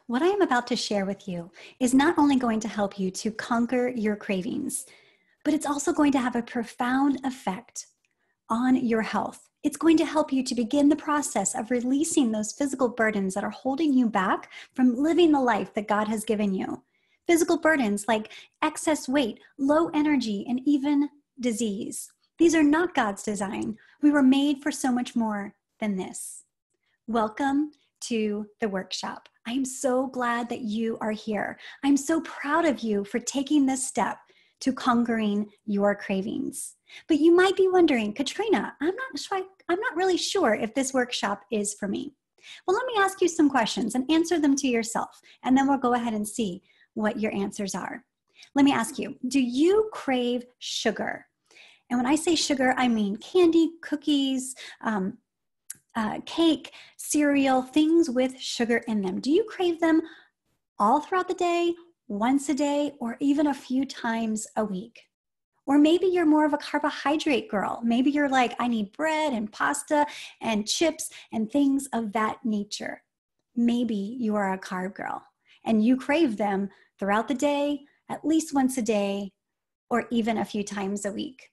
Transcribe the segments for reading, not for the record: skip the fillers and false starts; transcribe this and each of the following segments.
What I am about to share with you is not only going to help you to conquer your cravings, but it's also going to have a profound effect on your health. It's going to help you to begin the process of releasing those physical burdens that are holding you back from living the life that God has given you. Physical burdens like excess weight, low energy, and even disease. These are not God's design. We were made for so much more than this. Welcome to the workshop. I am so glad that you are here. I'm so proud of you for taking this step to conquering your cravings. But you might be wondering, Katrina, I'm not really sure if this workshop is for me. Well, let me ask you some questions and answer them to yourself, and then we'll go ahead and see what your answers are. Let me ask you, do you crave sugar? And when I say sugar, I mean candy, cookies, cake, cereal, things with sugar in them. Do you crave them all throughout the day, once a day, or even a few times a week? Or maybe you're more of a carbohydrate girl. Maybe you're like, I need bread and pasta and chips and things of that nature. Maybe you are a carb girl and you crave them throughout the day, at least once a day, or even a few times a week.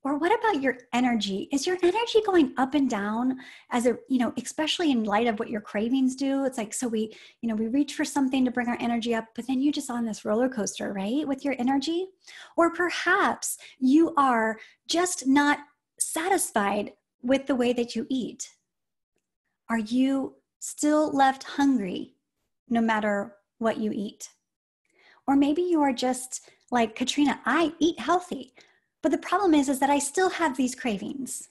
Or what about your energy? Is your energy going up and down especially in light of what your cravings do? It's like, so we reach for something to bring our energy up, but then you're just on this roller coaster, right? With your energy. Or perhaps you are just not satisfied with the way that you eat. Are you still left hungry no matter what you eat? Or maybe you are just like, Katrina, I eat healthy, but the problem is that I still have these cravings.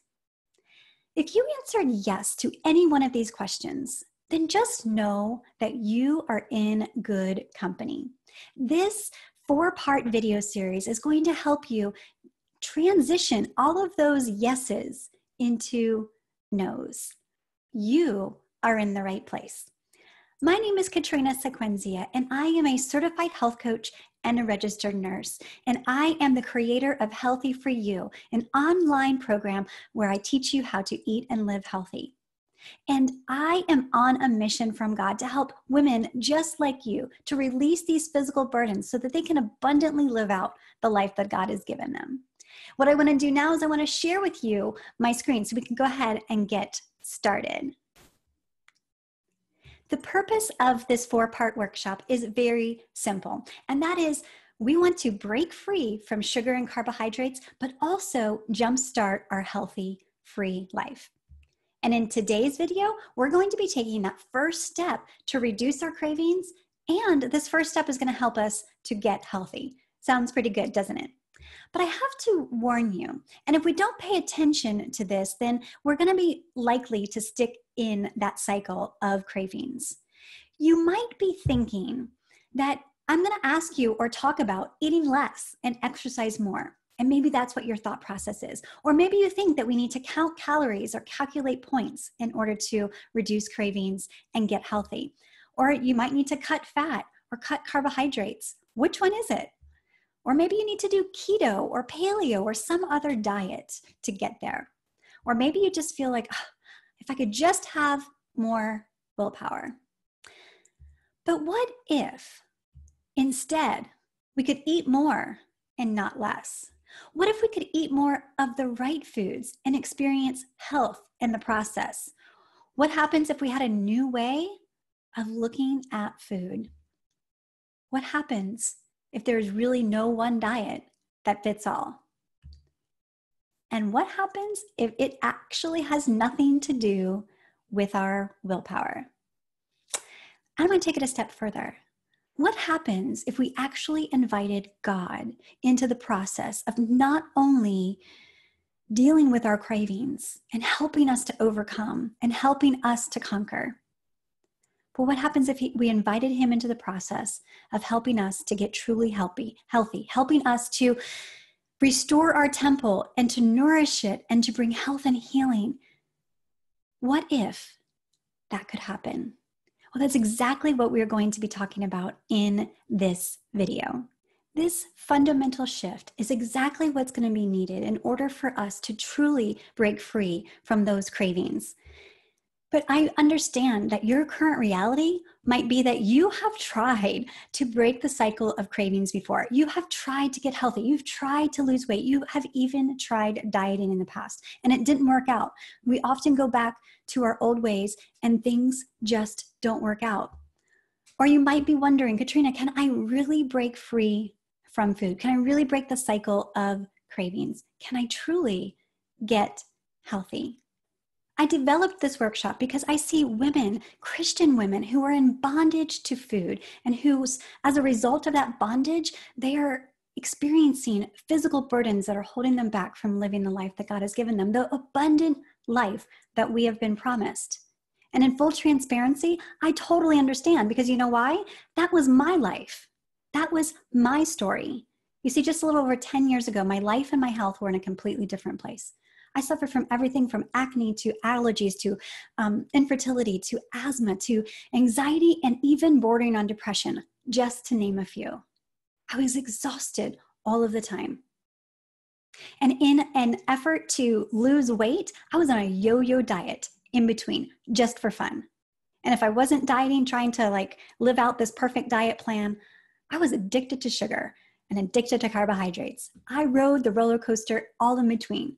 If you answered yes to any one of these questions, then just know that you are in good company. This 4-part video series is going to help you transition all of those yeses into nos. You are in the right place. My name is Katrina Sequenzia, and I am a certified health coach and a registered nurse. And I am the creator of Healthy for You, an online program where I teach you how to eat and live healthy. And I am on a mission from God to help women just like you to release these physical burdens so that they can abundantly live out the life that God has given them. What I want to do now is I want to share with you my screen so we can go ahead and get started. The purpose of this 4-part workshop is very simple, and that is we want to break free from sugar and carbohydrates, but also jumpstart our healthy, free life. And in today's video, we're going to be taking that first step to reduce our cravings, and this first step is going to help us to get healthy. Sounds pretty good, doesn't it? But I have to warn you, and if we don't pay attention to this, then we're going to be likely to stick in that cycle of cravings. You might be thinking that I'm going to ask you or talk about eating less and exercise more. And maybe that's what your thought process is. Or maybe you think that we need to count calories or calculate points in order to reduce cravings and get healthy. Or you might need to cut fat or cut carbohydrates. Which one is it? Or maybe you need to do keto or paleo or some other diet to get there. Or maybe you just feel like, if I could just have more willpower. But what if instead we could eat more and not less? What if we could eat more of the right foods and experience health in the process? What happens if we had a new way of looking at food? What happens if there's really no one diet that fits all? And what happens if it actually has nothing to do with our willpower? I'm going to take it a step further. What happens if we actually invited God into the process of not only dealing with our cravings and helping us to overcome and helping us to conquer, but what happens if we invited him into the process of helping us to get truly healthy, helping us to restore our temple and to nourish it and to bring health and healing? What if that could happen? Well, that's exactly what we're going to be talking about in this video. This fundamental shift is exactly what's going to be needed in order for us to truly break free from those cravings. But I understand that your current reality might be that you have tried to break the cycle of cravings before. You have tried to get healthy. You've tried to lose weight. You have even tried dieting in the past, and it didn't work out. We often go back to our old ways and things just don't work out. Or you might be wondering, Katrina, can I really break free from food? Can I really break the cycle of cravings? Can I truly get healthy? I developed this workshop because I see women, Christian women, who are in bondage to food and who's, as a result of that bondage, they are experiencing physical burdens that are holding them back from living the life that God has given them, the abundant life that we have been promised. And in full transparency, I totally understand, because you know why? That was my life. That was my story. You see, just a little over 10 years ago, my life and my health were in a completely different place. I suffered from everything from acne to allergies to infertility to asthma to anxiety and even bordering on depression, just to name a few. I was exhausted all of the time. And in an effort to lose weight, I was on a yo-yo diet in between, just for fun. And if I wasn't dieting, trying to live out this perfect diet plan, I was addicted to sugar and addicted to carbohydrates. I rode the roller coaster all in between.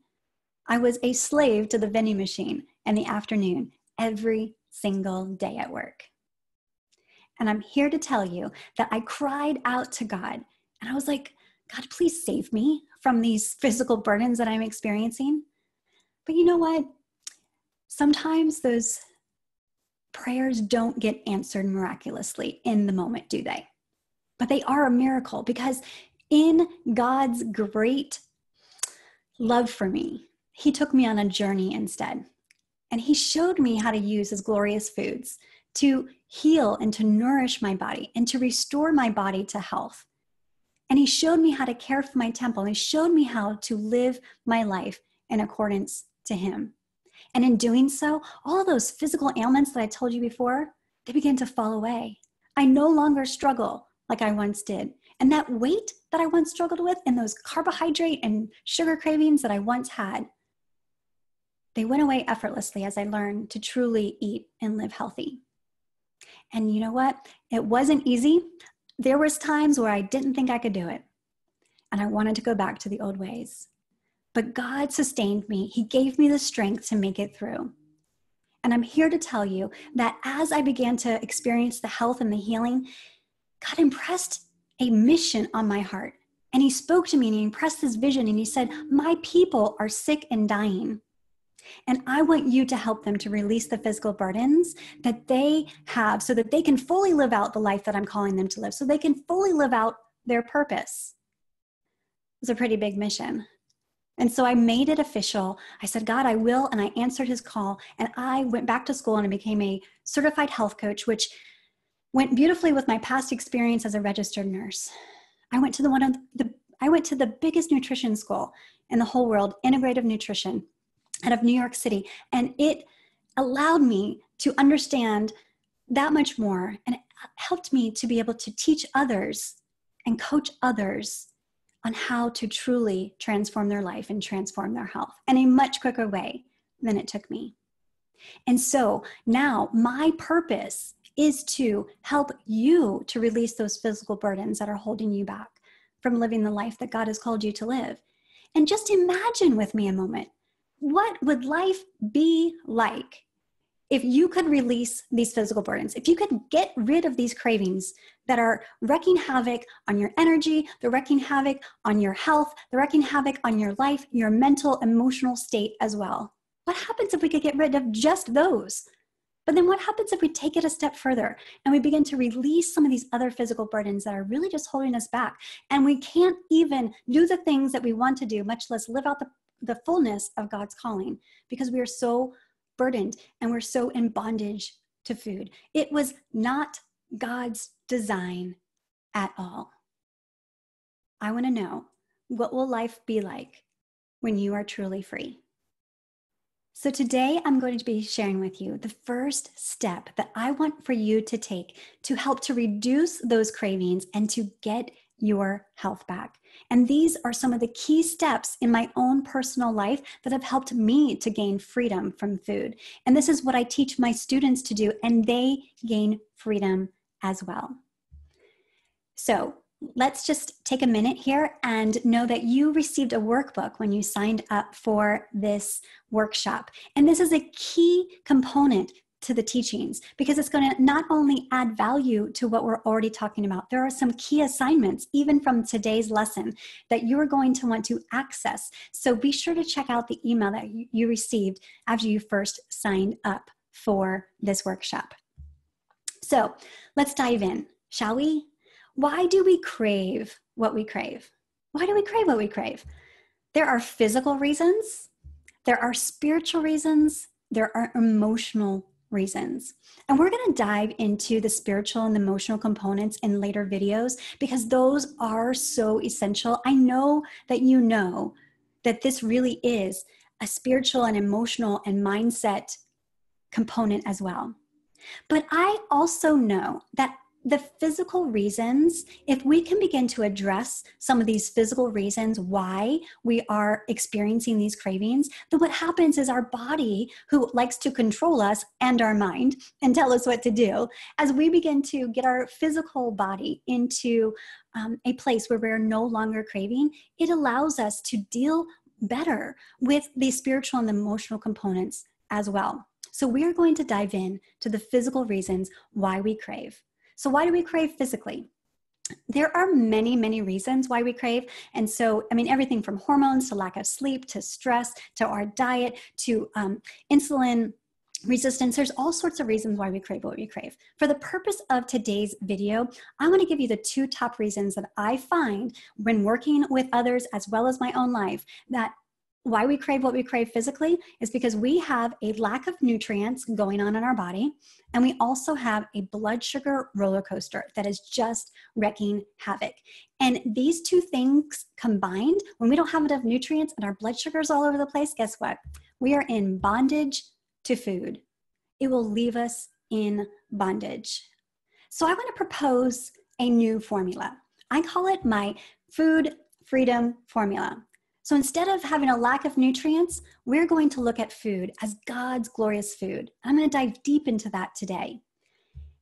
I was a slave to the vending machine in the afternoon every single day at work. And I'm here to tell you that I cried out to God, and I was like, God, please save me from these physical burdens that I'm experiencing. But you know what? Sometimes those prayers don't get answered miraculously in the moment, do they? But they are a miracle, because in God's great love for me, He took me on a journey instead. And He showed me how to use His glorious foods to heal and to nourish my body and to restore my body to health. And He showed me how to care for my temple. And He showed me how to live my life in accordance to Him. And in doing so, all those physical ailments that I told you before, they began to fall away. I no longer struggle like I once did. And that weight that I once struggled with and those carbohydrate and sugar cravings that I once had, they went away effortlessly as I learned to truly eat and live healthy. And you know what? It wasn't easy. There was times where I didn't think I could do it. And I wanted to go back to the old ways. But God sustained me. He gave me the strength to make it through. And I'm here to tell you that as I began to experience the health and the healing, God impressed a mission on my heart. And He spoke to me and He impressed this vision and He said, my people are sick and dying. And I want you to help them to release the physical burdens that they have so that they can fully live out the life that I'm calling them to live, so they can fully live out their purpose. It was a pretty big mission. And so I made it official. I said, God, I will. And I answered His call. And I went back to school and I became a certified health coach, which went beautifully with my past experience as a registered nurse. I went to the biggest nutrition school in the whole world, Integrative Nutrition, out of New York City. And it allowed me to understand that much more. And it helped me to be able to teach others and coach others on how to truly transform their life and transform their health in a much quicker way than it took me. And so now my purpose is to help you to release those physical burdens that are holding you back from living the life that God has called you to live. And just imagine with me a moment, what would life be like if you could release these physical burdens, if you could get rid of these cravings that are wreaking havoc on your energy, they're wreaking havoc on your health, they're wreaking havoc on your life, your mental, emotional state as well. What happens if we could get rid of just those? But then what happens if we take it a step further and we begin to release some of these other physical burdens that are really just holding us back? And we can't even do the things that we want to do, much less live out the fullness of God's calling, because we are so burdened and we're so in bondage to food. It was not God's design at all. I want to know, what will life be like when you are truly free? So today I'm going to be sharing with you the first step that I want for you to take to help to reduce those cravings and to get your health back. And these are some of the key steps in my own personal life that have helped me to gain freedom from food. And this is what I teach my students to do, and they gain freedom as well. So let's just take a minute here and know that you received a workbook when you signed up for this workshop. And this is a key component to the teachings, because it's going to not only add value to what we're already talking about, there are some key assignments, even from today's lesson, that you're going to want to access. So be sure to check out the email that you received after you first signed up for this workshop. So let's dive in, shall we? Why do we crave what we crave? Why do we crave what we crave? There are physical reasons, there are spiritual reasons, there are emotional reasons. And we're going to dive into the spiritual and emotional components in later videos, because those are so essential. I know that this really is a spiritual and emotional and mindset component as well. But I also know that the physical reasons, if we can begin to address some of these physical reasons why we are experiencing these cravings, then what happens is our body, who likes to control us and our mind and tell us what to do, as we begin to get our physical body into a place where we're no longer craving, it allows us to deal better with the spiritual and emotional components as well. So we are going to dive in to the physical reasons why we crave. So why do we crave physically? There are many, many reasons why we crave. And so, everything from hormones to lack of sleep, to stress, to our diet, to insulin resistance. There's all sorts of reasons why we crave what we crave. For the purpose of today's video, I want to give you the 2 top reasons that I find when working with others as well as my own life, that why we crave what we crave physically is because we have a lack of nutrients going on in our body, and we also have a blood sugar roller coaster that is just wreaking havoc. And these 2 things combined, when we don't have enough nutrients and our blood sugar is all over the place, guess what? We are in bondage to food. It will leave us in bondage. So I want to propose a new formula. I call it my food freedom formula. So instead of having a lack of nutrients, we're going to look at food as God's glorious food. I'm going to dive deep into that today.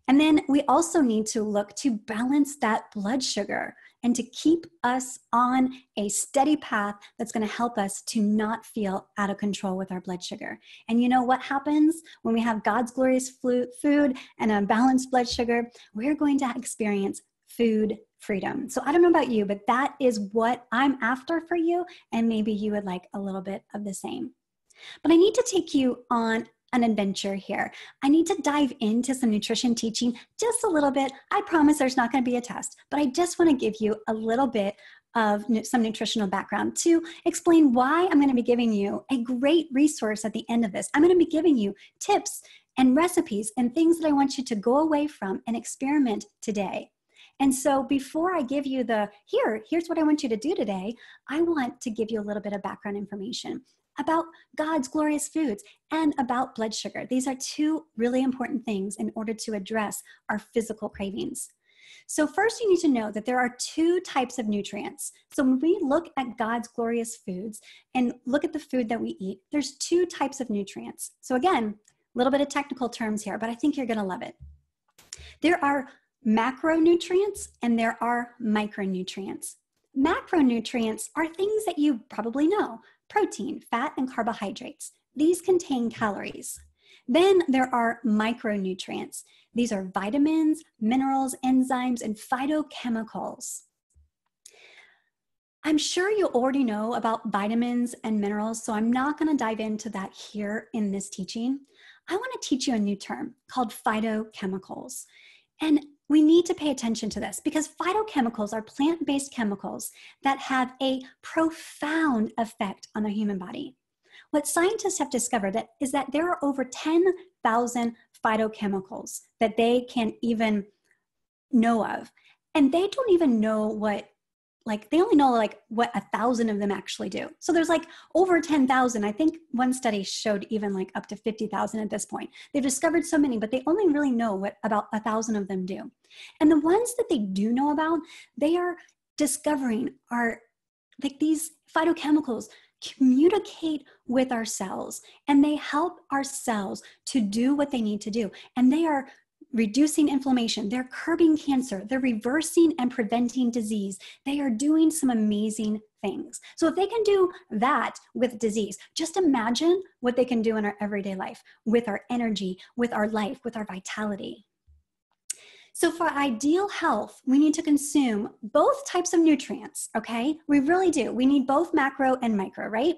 And then we also need to look to balance that blood sugar and to keep us on a steady path that's going to help us to not feel out of control with our blood sugar. And you know what happens when we have God's glorious food and a balanced blood sugar? We're going to experience food freedom. So I don't know about you, but that is what I'm after for you. And maybe you would like a little bit of the same. But I need to take you on an adventure here. I need to dive into some nutrition teaching just a little bit. I promise there's not going to be a test, but I just want to give you a little bit of some nutritional background to explain why I'm going to be giving you a great resource at the end of this. I'm going to be giving you tips and recipes and things that I want you to go away from and experiment today. And so before I give you here's what I want you to do today, I want to give you a little bit of background information about God's glorious foods and about blood sugar. These are 2 really important things in order to address our physical cravings. So first you need to know that there are 2 types of nutrients. So when we look at God's glorious foods and look at the food that we eat, there's 2 types of nutrients. So again, a little bit of technical terms here, but I think you're going to love it. There are macronutrients and there are micronutrients. Macronutrients are things that you probably know: protein, fat, and carbohydrates. These contain calories. Then there are micronutrients. These are vitamins, minerals, enzymes, and phytochemicals. I'm sure you already know about vitamins and minerals, so I'm not going to dive into that here in this teaching. I want to teach you a new term called phytochemicals. And we need to pay attention to this because phytochemicals are plant-based chemicals that have a profound effect on the human body. What scientists have discovered is that there are over 10,000 phytochemicals that they can even know of. And they don't even know they only know what 1,000 of them actually do. So there's over 10,000. I think one study showed even up to 50,000 at this point. They've discovered so many, but they only really know what about 1,000 of them do. And the ones that they do know about, they are discovering are like these phytochemicals communicate with our cells, and they help our cells to do what they need to do. And they are reducing inflammation, they're curbing cancer, they're reversing and preventing disease. They are doing some amazing things. So if they can do that with disease, just imagine what they can do in our everyday life, with our energy, with our life, with our vitality. So for ideal health, we need to consume both types of nutrients, okay? We really do. We need both macro and micro, right?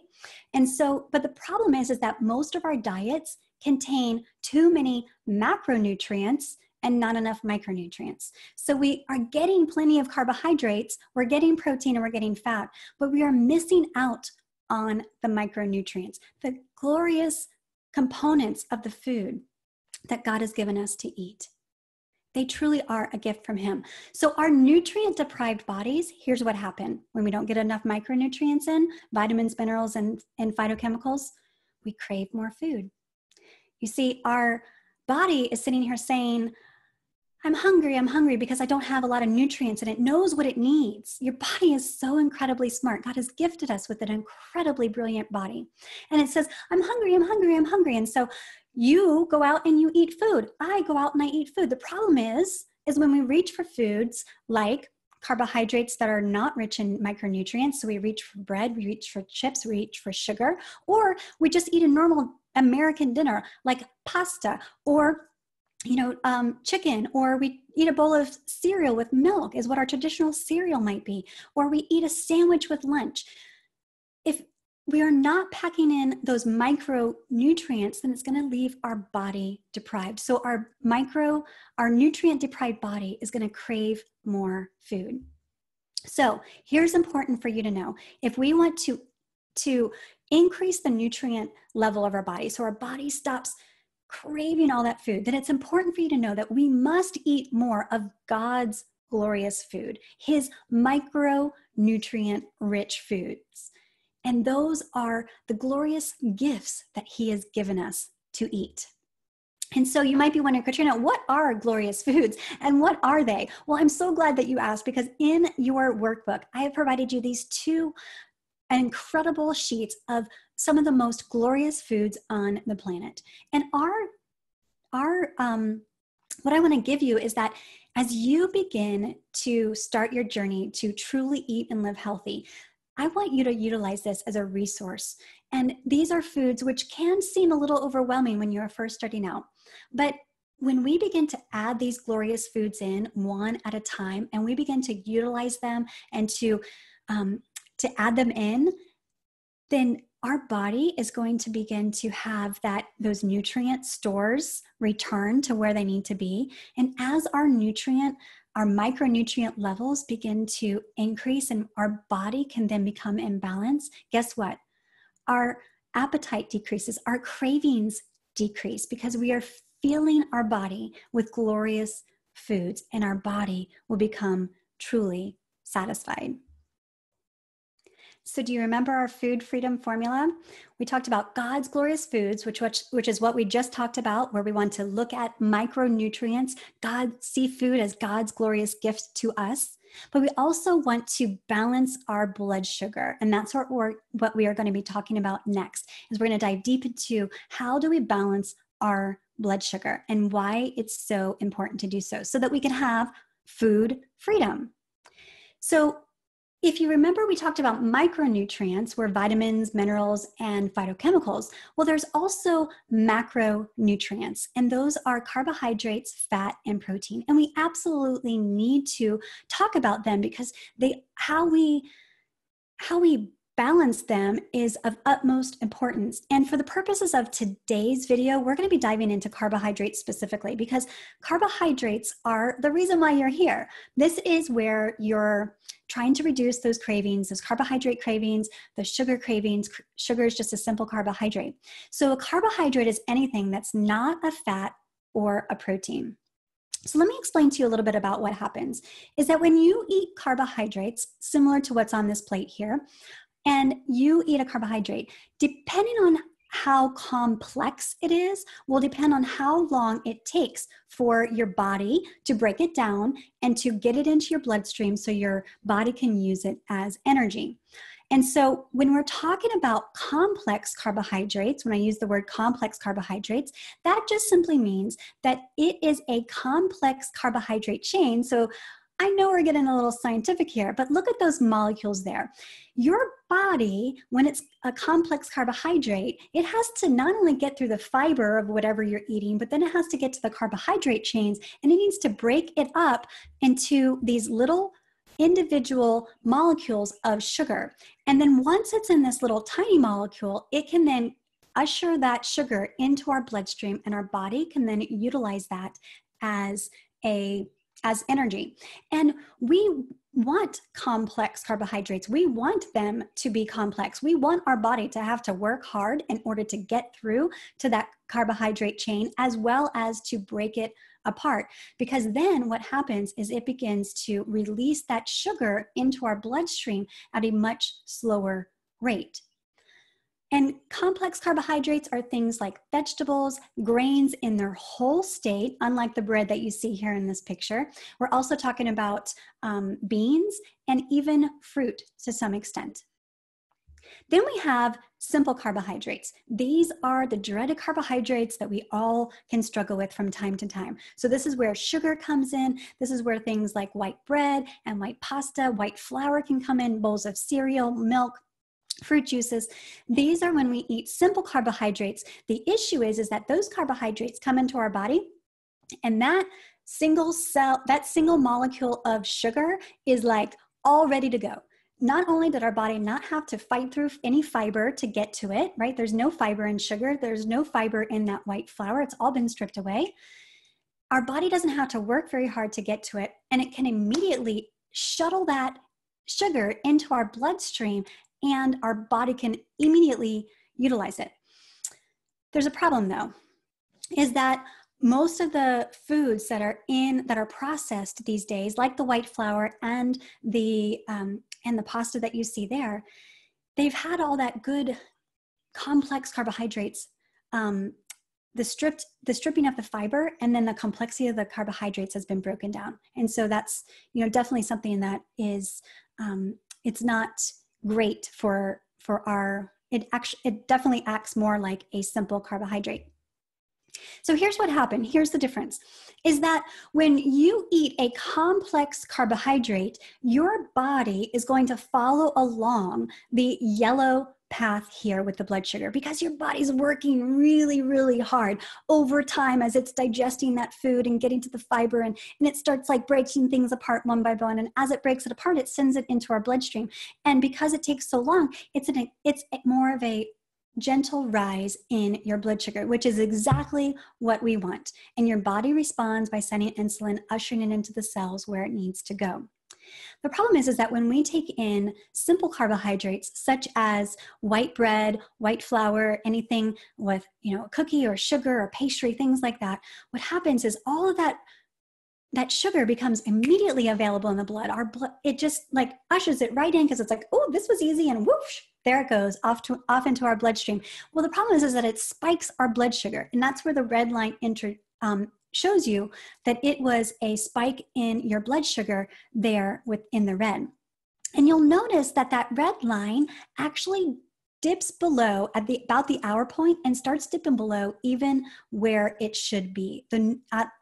And so, but the problem is that most of our diets contain too many macronutrients and not enough micronutrients. So we are getting plenty of carbohydrates, we're getting protein, and we're getting fat, but we are missing out on the micronutrients, the glorious components of the food that God has given us to eat. They truly are a gift from Him. So our nutrient-deprived bodies, here's what happens when we don't get enough micronutrients in, vitamins, minerals, and phytochemicals, we crave more food. You see, our body is sitting here saying, I'm hungry because I don't have a lot of nutrients, and it knows what it needs. Your body is so incredibly smart. God has gifted us with an incredibly brilliant body. And it says, I'm hungry. And so you go out and you eat food. I go out and I eat food. The problem is when we reach for foods like carbohydrates that are not rich in micronutrients. So we reach for bread, we reach for chips, we reach for sugar, or we just eat a normal American dinner like pasta or chicken, or we eat a bowl of cereal with milk is what our traditional cereal might be, or we eat a sandwich with lunch. If we are not packing in those micronutrients, then it's going to leave our body deprived. So our nutrient deprived body is going to crave more food. So here's important for you to know. If we want to increase the nutrient level of our body, so our body stops craving all that food, then it's important for you to know that we must eat more of God's glorious food, His micronutrient rich foods. And those are the glorious gifts that He has given us to eat. And so you might be wondering, Katrina, what are glorious foods and what are they? Well, I'm so glad that you asked, because in your workbook, I have provided you these two incredible sheets of some of the most glorious foods on the planet. And what I want to give you is that as you begin to start your journey to truly eat and live healthy, I want you to utilize this as a resource. And these are foods which can seem a little overwhelming when you're first starting out. But when we begin to add these glorious foods in one at a time, and we begin to utilize them and to add them in, then our body is going to begin to have those nutrient stores return to where they need to be. And as our micronutrient levels begin to increase and our body can then become imbalanced, guess what? Our appetite decreases, our cravings decrease, because we are filling our body with glorious foods, and our body will become truly satisfied. So do you remember our food freedom formula? We talked about God's glorious foods, which is what we just talked about, where we want to look at micronutrients. God see food as God's glorious gift to us. But we also want to balance our blood sugar. And that's what we are going to be talking about next, is we're going to dive deep into how do we balance our blood sugar and why it's so important to do so that we can have food freedom. So if you remember, we talked about micronutrients were vitamins, minerals, and phytochemicals. Well, there's also macronutrients, and those are carbohydrates, fat, and protein. And we absolutely need to talk about them, because how we balance them is of utmost importance. And for the purposes of today's video, we're going to be diving into carbohydrates specifically, because carbohydrates are the reason why you're here. This is where you're trying to reduce those cravings, those carbohydrate cravings, the sugar cravings. Sugar is just a simple carbohydrate. So a carbohydrate is anything that's not a fat or a protein. So let me explain to you a little bit about what happens. Is that when you eat carbohydrates, similar to what's on this plate here, and you eat a carbohydrate, depending on how complex it is will depend on how long it takes for your body to break it down and to get it into your bloodstream so your body can use it as energy. And so when we're talking about complex carbohydrates, when I use the word complex carbohydrates, that just simply means that it is a complex carbohydrate chain. So I know we're getting a little scientific here, but look at those molecules there. Your body, when it's a complex carbohydrate, it has to not only get through the fiber of whatever you're eating, but then it has to get to the carbohydrate chains, and it needs to break it up into these little individual molecules of sugar. And then once it's in this little tiny molecule, it can then usher that sugar into our bloodstream, and our body can then utilize that as energy. And we want complex carbohydrates. We want them to be complex. We want our body to have to work hard in order to get through to that carbohydrate chain, as well as to break it apart. Because then what happens is it begins to release that sugar into our bloodstream at a much slower rate. And complex carbohydrates are things like vegetables, grains in their whole state, unlike the bread that you see here in this picture. We're also talking about beans and even fruit to some extent. Then we have simple carbohydrates. These are the dreaded carbohydrates that we all can struggle with from time to time. So this is where sugar comes in. This is where things like white bread and white pasta, white flour can come in, bowls of cereal, milk, fruit juices. These are when we eat simple carbohydrates. The issue is that those carbohydrates come into our body, and that single molecule of sugar is like all ready to go. Not only did our body not have to fight through any fiber to get to it, right? There's no fiber in sugar. There's no fiber in that white flour. It's all been stripped away. Our body doesn't have to work very hard to get to it, and it can immediately shuttle that sugar into our bloodstream, and our body can immediately utilize it. There's a problem though, is that most of the foods that are processed these days, like the white flour and the pasta that you see there, they've had all that good complex carbohydrates, the stripping of the fiber, and then the complexity of the carbohydrates has been broken down. And so that's, definitely something that is, it's not great for it definitely acts more like a simple carbohydrate. So here's what happened. Here's the difference, is that when you eat a complex carbohydrate, your body is going to follow along the yellow path here with the blood sugar, because your body's working really, really hard over time as it's digesting that food and getting to the fiber, and it starts like breaking things apart one by one. And as it breaks it apart, it sends it into our bloodstream. And because it takes so long, it's more of a gentle rise in your blood sugar, which is exactly what we want. And your body responds by sending insulin, ushering it into the cells where it needs to go. The problem is that when we take in simple carbohydrates, such as white bread, white flour, anything with, a cookie or sugar or pastry, things like that, what happens is all of that sugar becomes immediately available in the blood. Our blood, it just like ushers it right in, because it's like, oh, this was easy, and whoosh, there it goes off into our bloodstream. Well, the problem is that it spikes our blood sugar, and that's where the red line shows you that it was a spike in your blood sugar there within the red. And you'll notice that red line actually dips below at about the hour point, and starts dipping below even where it should be,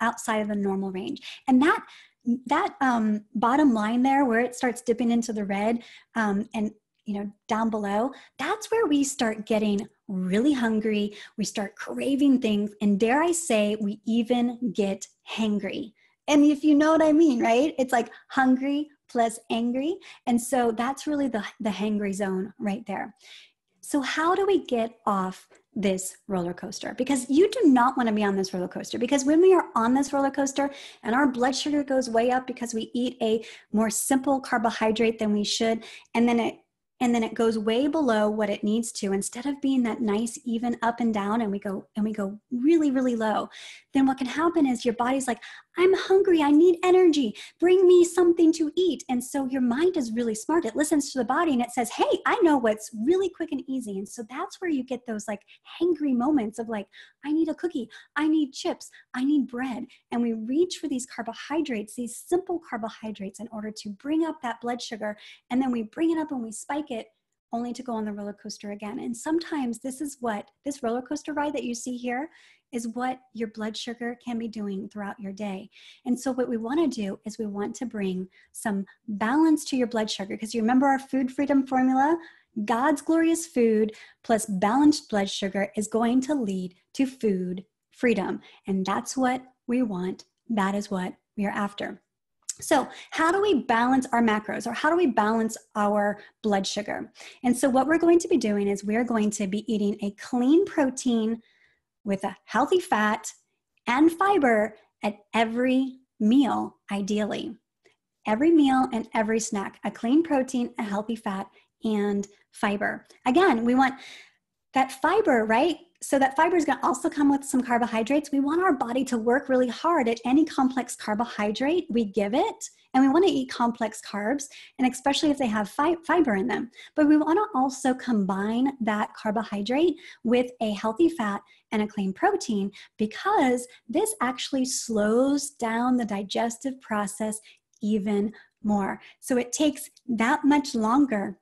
outside of the normal range. And that bottom line there, where it starts dipping into the red, and down below, that's where we start getting really hungry. We start craving things, and dare I say, we even get hangry. And if you know what I mean, right? It's like hungry plus angry. And so that's really the hangry zone right there. So how do we get off this roller coaster? Because you do not want to be on this roller coaster, because when we are on this roller coaster and our blood sugar goes way up because we eat a more simple carbohydrate than we should, and then it goes way below what it needs to, instead of being that nice even up and down, and we go really, really low, then what can happen is your body's like, I'm hungry, I need energy, bring me something to eat. And so your mind is really smart. It listens to the body and it says, hey, I know what's really quick and easy. And so that's where you get those like hangry moments of like, I need a cookie, I need chips, I need bread. And we reach for these carbohydrates, these simple carbohydrates, in order to bring up that blood sugar. And then we bring it up and we spike it, only to go on the roller coaster again. And sometimes this is what this roller coaster ride that you see here is what your blood sugar can be doing throughout your day. And so what we want to do is we want to bring some balance to your blood sugar, because you remember our food freedom formula? God's glorious food plus balanced blood sugar is going to lead to food freedom. And that's what we want. That is what we are after. So how do we balance our macros, or how do we balance our blood sugar? And so what we're going to be doing is we're going to be eating a clean protein with a healthy fat and fiber at every meal, ideally. Every meal and every snack, a clean protein, a healthy fat, and fiber. Again, we want that fiber, right? So that fiber is going to also come with some carbohydrates. We want our body to work really hard at any complex carbohydrate we give it. And we want to eat complex carbs, and especially if they have fiber in them. But we want to also combine that carbohydrate with a healthy fat and a clean protein, because this actually slows down the digestive process even more. So it takes that much longer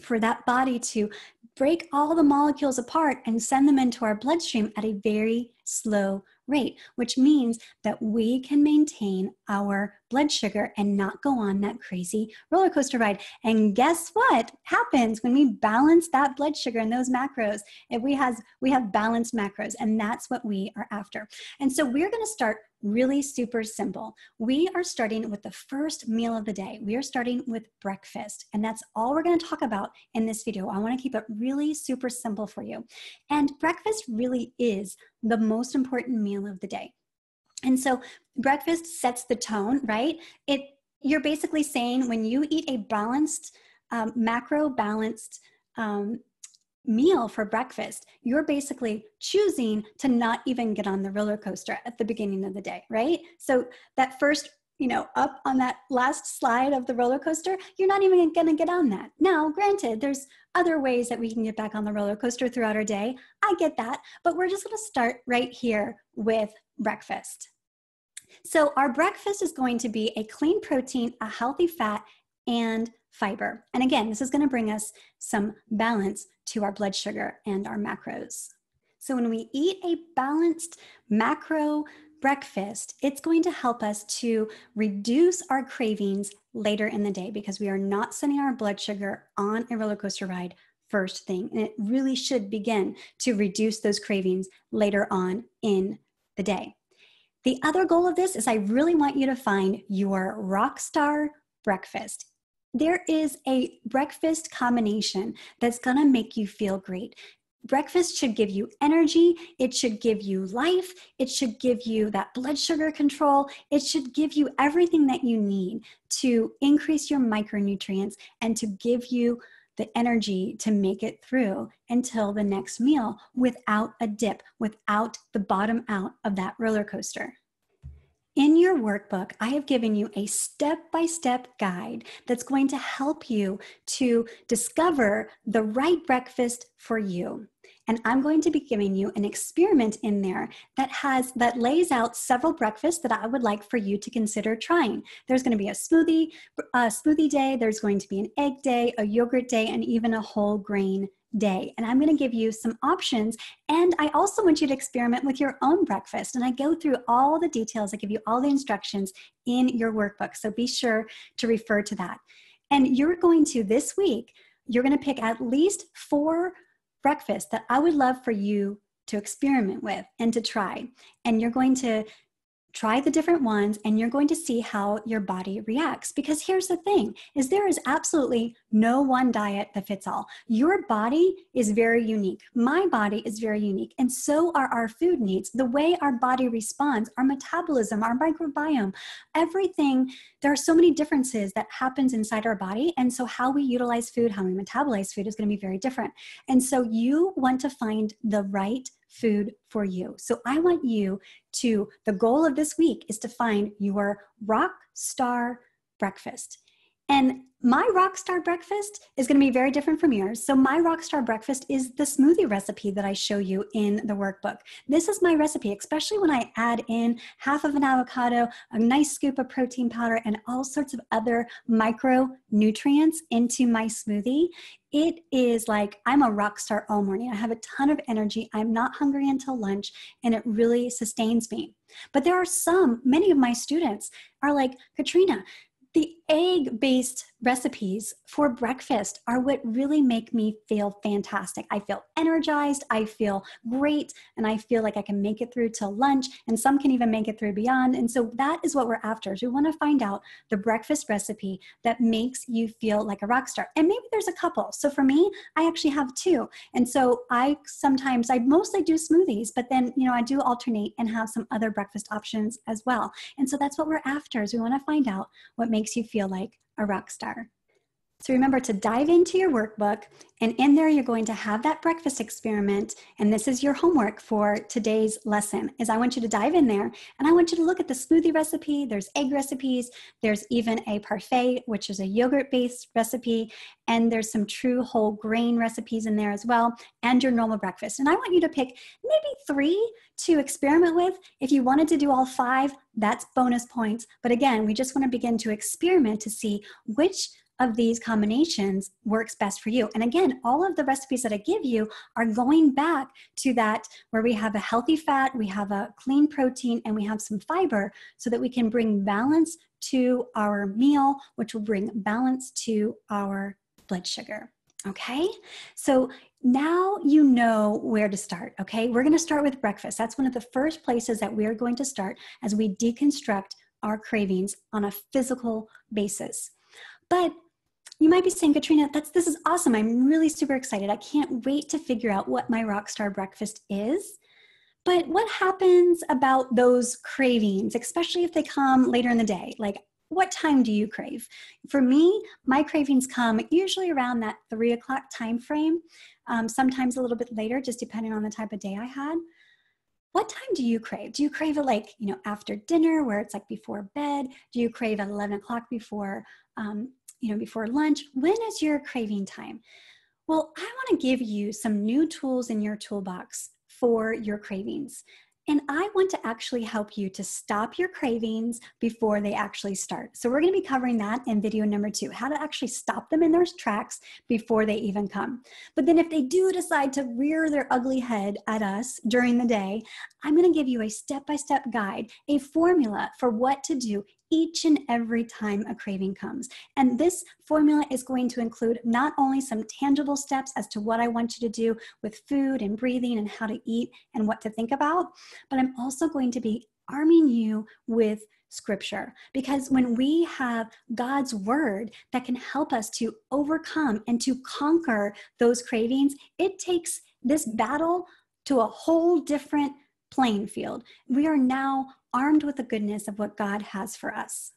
for that body to break all the molecules apart and send them into our bloodstream at a very slow rate, which means that we can maintain our blood sugar and not go on that crazy roller coaster ride. And guess what happens when we balance that blood sugar and those macros? If we have balanced macros, and that's what we are after. And so we're going to start really super simple. We are starting with the first meal of the day. We are starting with breakfast, and that's all we're going to talk about in this video. I want to keep it really super simple for you. And breakfast really is the most important meal of the day. And so breakfast sets the tone, right? You're basically saying when you eat a balanced, macro balanced meal for breakfast, you're basically choosing to not even get on the roller coaster at the beginning of the day, right? So that first, up on that last slide of the roller coaster, you're not even going to get on that. Now, granted, there's other ways that we can get back on the roller coaster throughout our day. I get that, but we're just going to start right here with breakfast. So our breakfast is going to be a clean protein, a healthy fat, and fiber. And again, this is going to bring us some balance to our blood sugar and our macros. So when we eat a balanced macro breakfast, it's going to help us to reduce our cravings later in the day, because we are not sending our blood sugar on a roller coaster ride first thing. And it really should begin to reduce those cravings later on in the day. The other goal of this is I really want you to find your rock star breakfast. There is a breakfast combination that's going to make you feel great. Breakfast should give you energy. It should give you life. It should give you that blood sugar control. It should give you everything that you need to increase your micronutrients and to give you the energy to make it through until the next meal without a dip, without the bottom out of that roller coaster. In your workbook, I have given you a step-by-step guide that's going to help you to discover the right breakfast for you. And I'm going to be giving you an experiment in there that lays out several breakfasts that I would like for you to consider trying. There's going to be a smoothie day, there's going to be an egg day, a yogurt day, and even a whole grain day. And I'm going to give you some options. And I also want you to experiment with your own breakfast. And I go through all the details. I give you all the instructions in your workbook. So be sure to refer to that. And you're going to, this week, you're going to pick at least 4 breakfasts that I would love for you to experiment with and to try. And you're going to try the different ones, and you're going to see how your body reacts. Because here's the thing, is there is absolutely no one diet that fits all. Your body is very unique. My body is very unique. And so are our food needs. The way our body responds, our metabolism, our microbiome, everything. There are so many differences that happens inside our body. And so how we utilize food, how we metabolize food is going to be very different. And so you want to find the right food for you. So I want you to, the goal of this week is to find your rock star breakfast. And my rockstar breakfast is going to be very different from yours. So my rockstar breakfast is the smoothie recipe that I show you in the workbook. This is my recipe, especially when I add in half of an avocado, a nice scoop of protein powder, and all sorts of other micronutrients into my smoothie. It is like I'm a rock star all morning. I have a ton of energy. I'm not hungry until lunch, and it really sustains me. But there are many of my students are like, Katrina, the egg-based recipes for breakfast are what really make me feel fantastic. I feel energized, I feel great, and I feel like I can make it through till lunch, and some can even make it through beyond. And so that is what we're after. Is we want to find out the breakfast recipe that makes you feel like a rock star. And maybe there's a couple. So for me, I actually have two. And so I mostly do smoothies, but then, I do alternate and have some other breakfast options as well. And so that's what we're after, is we want to find out what makes you feel like a rock star. So remember to dive into your workbook, and in there you're going to have that breakfast experiment, and this is your homework for today's lesson. Is I want you to dive in there, and I want you to look at the smoothie recipe. There's egg recipes, there's even a parfait, which is a yogurt-based recipe, and there's some true whole grain recipes in there as well, and your normal breakfast. And I want you to pick maybe 3 to experiment with. If you wanted to do all 5, that's bonus points. But again, we just want to begin to experiment to see which of these combinations works best for you. And again, all of the recipes that I give you are going back to that where we have a healthy fat, we have a clean protein, and we have some fiber, so that we can bring balance to our meal, which will bring balance to our blood sugar. Okay, so now you know where to start. Okay, we're going to start with breakfast. That's one of the first places that we're going to start as we deconstruct our cravings on a physical basis. But you might be saying, Katrina, this is awesome. I'm really super excited. I can't wait to figure out what my rockstar breakfast is. But what happens about those cravings, especially if they come later in the day? Like, what time do you crave? For me, my cravings come usually around that 3 o'clock time frame, sometimes a little bit later, just depending on the type of day I had. What time do you crave? Do you crave it after dinner, where it's like before bed? Do you crave at 11 o'clock before before lunch? When is your craving time? Well, I want to give you some new tools in your toolbox for your cravings. And I want to actually help you to stop your cravings before they actually start. So we're going to be covering that in video number 2, how to actually stop them in their tracks before they even come. But then if they do decide to rear their ugly head at us during the day, I'm going to give you a step-by-step guide, a formula for what to do each and every time a craving comes. And this formula is going to include not only some tangible steps as to what I want you to do with food and breathing and how to eat and what to think about, but I'm also going to be arming you with scripture. Because when we have God's word that can help us to overcome and to conquer those cravings, it takes this battle to a whole different playing field. We are now armed with the goodness of what God has for us.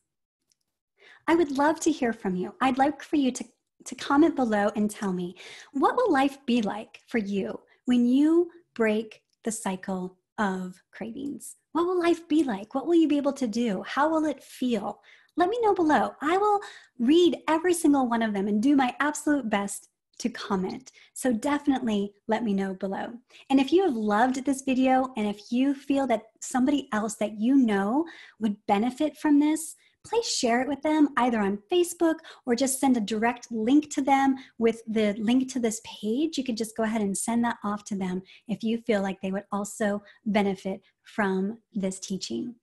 I would love to hear from you. I'd like for you to comment below and tell me, what will life be like for you when you break the cycle of cravings? What will life be like? What will you be able to do? How will it feel? Let me know below. I will read every single one of them and do my absolute best to comment. So definitely let me know below. And if you have loved this video, and if you feel that somebody else that you know would benefit from this, please share it with them either on Facebook or just send a direct link to them with the link to this page. You could just go ahead and send that off to them if you feel like they would also benefit from this teaching.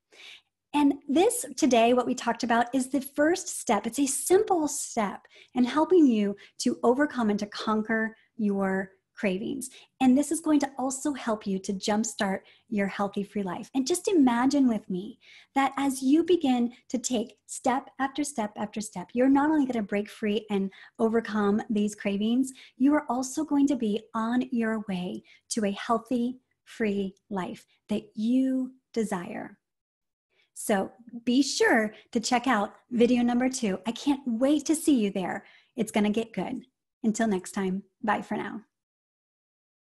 And this today, what we talked about, is the first step. It's a simple step in helping you to overcome and to conquer your cravings. And this is going to also help you to jumpstart your healthy free life. And just imagine with me that as you begin to take step after step after step, you're not only going to break free and overcome these cravings, you are also going to be on your way to a healthy, free life that you desire. So be sure to check out video number 2. I can't wait to see you there. It's going to get good. Until next time, bye for now.